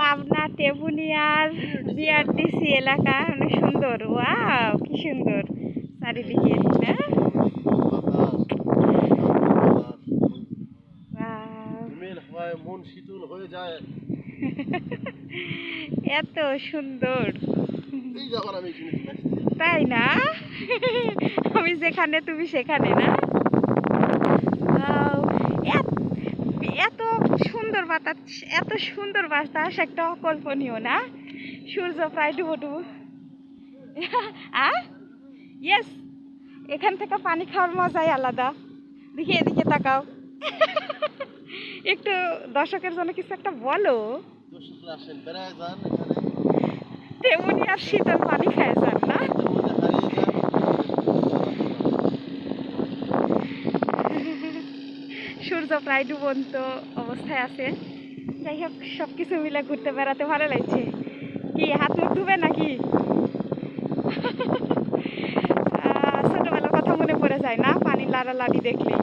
Pabna তেবুনিয়ার BRTC এলাকা অনেক সুন্দর। ওয়াও, কি সুন্দর চারিদিকে। হ্যাঁ, মন শীতল হয়ে যায়। এত সুন্দর, এই যখন আমি তাই না? আমি যেখানে তুমি সেখানে না। Wow, এত সুন্দর বাতাস, এত সুন্দর বাতাস, একটা অকল্পনীয় না? সূর্য প্রায় ডুবো ডুবো। ইয়েস, এখান থেকে পানি খাওয়ার মজাই আলাদা। দেখি এদিকে তাকাও। একটু দর্শকের জন্য কিছু একটা বলো। তেমনি আর শীতল পানি খায় যান না? সূর্য প্রায় ডুবন্ত অবস্থায় আছে। যাই হোক, সব কিছু মিলে ঘুরতে বেড়াতে ভালো লাগছে। কি হাত মুখ ধুবে নাকি? ছোটবেলার কথা মনে পড়ে যায় না পানি লাড়ালাড়ি দেখলেই?